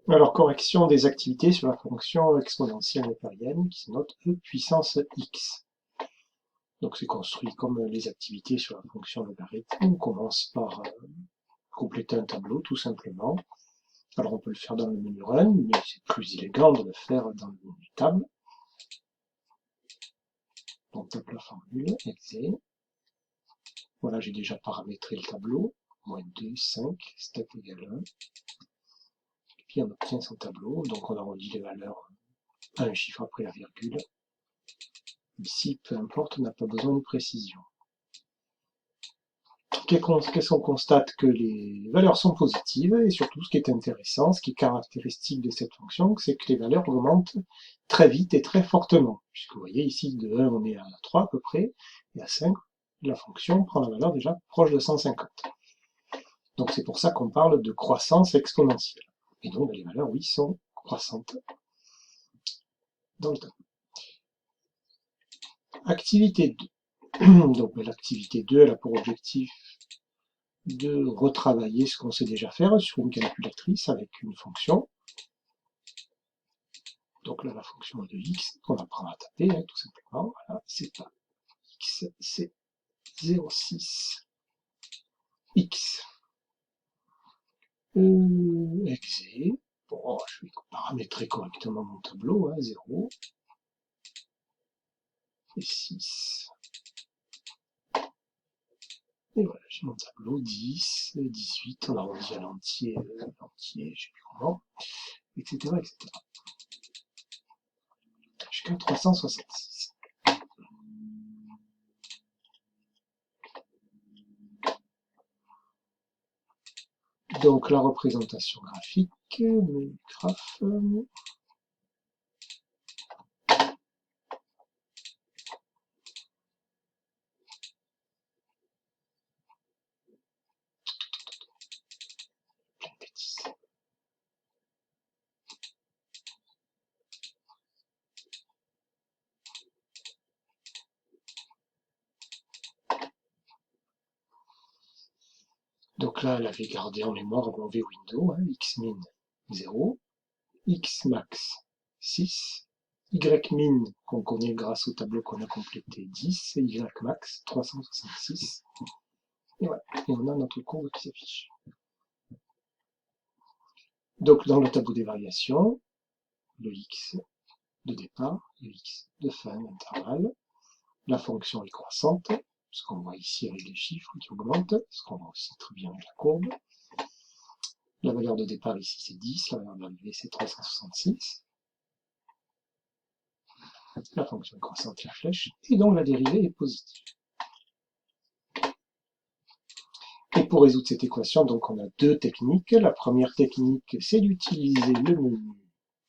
Alors, correction des activités sur la fonction exponentielle népérienne qui se note E puissance x. Donc, c'est construit comme les activités sur la fonction logarithme. On commence par compléter un tableau, tout simplement. Alors, on peut le faire dans le menu Run, mais c'est plus élégant de le faire dans le menu Table. On tape la formule, exe. Voilà, j'ai déjà paramétré le tableau. Moins 2, 5, stat égale 1. Et puis, on obtient son tableau. Donc, on arrondit les valeurs à un chiffre après la virgule. Ici, peu importe, on n'a pas besoin de précision. Qu'est-ce qu'on constate? Que les valeurs sont positives, et surtout, ce qui est intéressant, ce qui est caractéristique de cette fonction, c'est que les valeurs augmentent très vite et très fortement. Puisque vous voyez ici, de 1, on est à 3 à peu près, et à 5, la fonction prend la valeur déjà proche de 150. Donc c'est pour ça qu'on parle de croissance exponentielle. Et donc les valeurs, oui, sont croissantes dans le temps. Activité 2. Donc l'activité 2, elle a pour objectif de retravailler ce qu'on sait déjà faire sur une calculatrice avec une fonction. Donc là, la fonction est de x, qu'on apprend à taper, hein, tout simplement. Voilà, c'est pas x, c'est 0,6 x. Exe. Bon, je vais paramétrer correctement mon tableau, hein, 0 et 6. Et voilà, j'ai mon tableau, 10, 18, on arrondit à l'entier, je sais plus comment, etc., etc. Jusqu'à 366. Donc la représentation graphique, menu graph, plein de bêtises. Donc là, elle avait gardé en mémoire mon V-window, hein, xmin 0, xmax 6, ymin qu'on connaît grâce au tableau qu'on a complété 10, et ymax 366. Et voilà, et on a notre courbe qui s'affiche. Donc dans le tableau des variations, le x de départ, le x de fin d'intervalle, la fonction est croissante, ce qu'on voit ici avec les chiffres qui augmentent, ce qu'on voit aussi très bien avec la courbe. La valeur de départ ici c'est 10, la valeur d'arrivée c'est 366. La fonction est croissante, la flèche, et donc la dérivée est positive. Et pour résoudre cette équation, donc on a deux techniques. La première technique, c'est d'utiliser le menu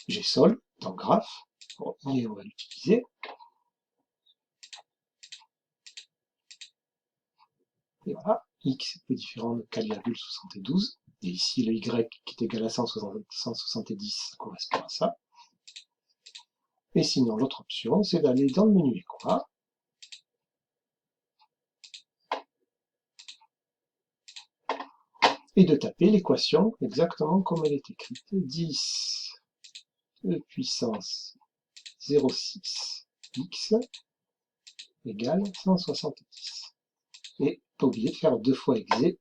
GSOL dans Graph. Bon, et on va l'utiliser. Et voilà, x est peu différent de 4,72. Et ici, le y qui est égal à 170, ça correspond à ça. Et sinon, l'autre option, c'est d'aller dans le menu Equa. Et de taper l'équation exactement comme elle est écrite. 10 puissance 0,6 x égale 170. Et pas oublier de faire 2 fois exe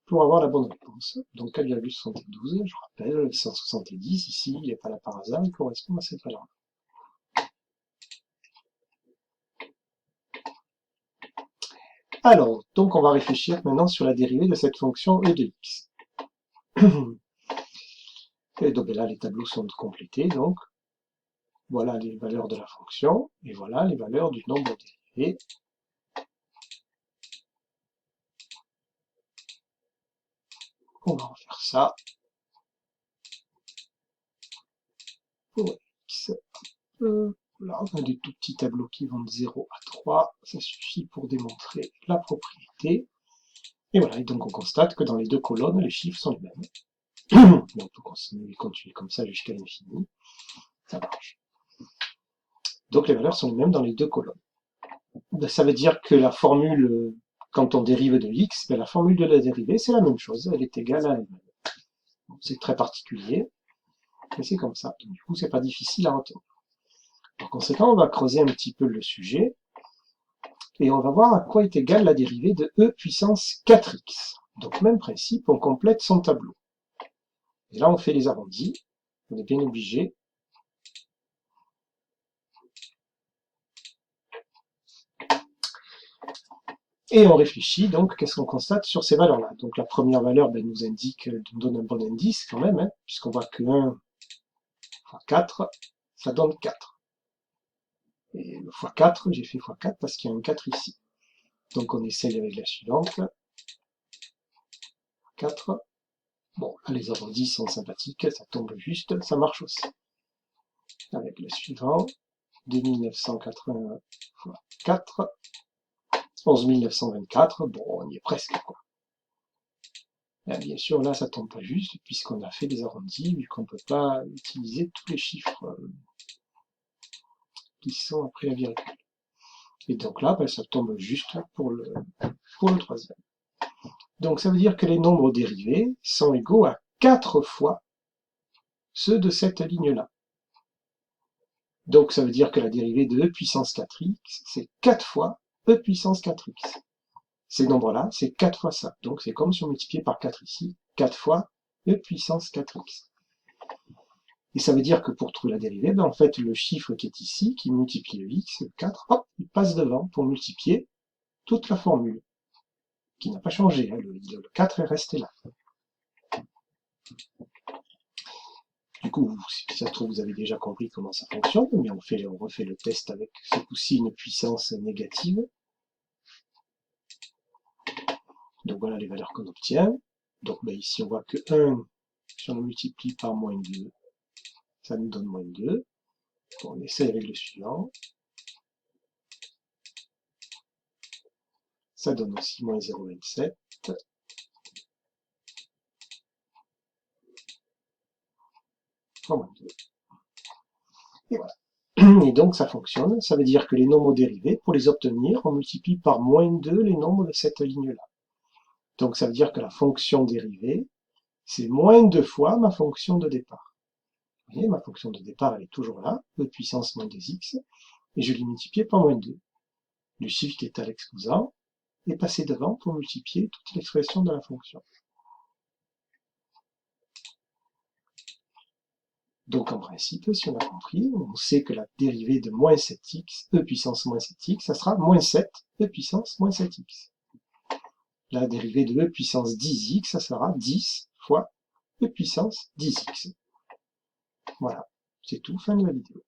pour avoir la bonne réponse. Donc 4,72, je rappelle, 170, ici, il n'est pas là par hasard, il correspond à cette valeur. Alors, donc on va réfléchir maintenant sur la dérivée de cette fonction e de x. Et donc là, les tableaux sont complétés, donc voilà les valeurs de la fonction, et voilà les valeurs du nombre dérivé. On va refaire ça pour x. Là, on a des tout petits tableaux qui vont de 0 à 3, ça suffit pour démontrer la propriété. Et voilà, et donc on constate que dans les deux colonnes, les chiffres sont les mêmes. Donc on peut continuer comme ça jusqu'à l'infini, ça marche. Donc les valeurs sont les mêmes dans les deux colonnes. Ça veut dire que la formule, quand on dérive de x, la formule de la dérivée, c'est la même chose, elle est égale à elle-même. C'est très particulier, mais c'est comme ça. Donc, du coup, c'est pas difficile à retenir. Par conséquent, on va creuser un petit peu le sujet, et on va voir à quoi est égale la dérivée de e puissance 4x. Donc, même principe, on complète son tableau. Et là, on fait les arrondis. On est bien obligé. Et on réfléchit, donc, qu'est-ce qu'on constate sur ces valeurs-là. Donc, la première valeur nous indique, nous donne un bon indice quand même, puisqu'on voit que 1 fois 4, ça donne 4. Et le fois 4, j'ai fait fois 4 parce qu'il y a un 4 ici. Donc, on essaye avec la suivante. 4. Bon, là, les arrondis sont sympathiques, ça tombe juste, ça marche aussi. Avec le suivant, 2980 fois 4, 11924, bon, on y est presque, quoi. Et bien sûr, là, ça tombe pas juste, puisqu'on a fait des arrondis, vu qu'on peut pas utiliser tous les chiffres qui sont après la virgule. Et donc là, ça tombe juste pour le troisième. Donc ça veut dire que les nombres dérivés sont égaux à 4 fois ceux de cette ligne-là. Donc ça veut dire que la dérivée de e puissance 4x, c'est 4 fois e puissance 4x. Ces nombres-là, c'est 4 fois ça. Donc c'est comme si on multipliait par 4 ici, 4 fois e puissance 4x. Et ça veut dire que pour trouver la dérivée, en fait, le chiffre qui est ici, qui multiplie le x, le 4, hop, il passe devant pour multiplier toute la formule, qui n'a pas changé. Le 4 est resté là. Du coup, si ça se trouve, vous avez déjà compris comment ça fonctionne, mais on refait le test avec ce coup-ci une puissance négative. Donc voilà les valeurs qu'on obtient. Donc ici, on voit que 1, si on le multiplie par moins 2, ça nous donne moins 2. Bon, on essaye avec le suivant. Ça donne aussi moins 0,27. Moins 2. Et voilà. Et donc ça fonctionne. Ça veut dire que les nombres dérivés, pour les obtenir, on multiplie par moins 2 les nombres de cette ligne-là. Donc ça veut dire que la fonction dérivée, c'est moins 2 fois ma fonction de départ. Vous voyez, ma fonction de départ, elle est toujours là, e puissance moins 2x, et je l'ai multiplié par moins 2. Le chiffre qui est à l'exposant est passé devant pour multiplier toute l'expression de la fonction. Donc en principe, si on a compris, on sait que la dérivée de moins 7x, e puissance moins 7x, ça sera moins 7, e puissance moins 7x. La dérivée de e puissance 10x, ça sera 10 fois e puissance 10x. Voilà, c'est tout, fin de la vidéo.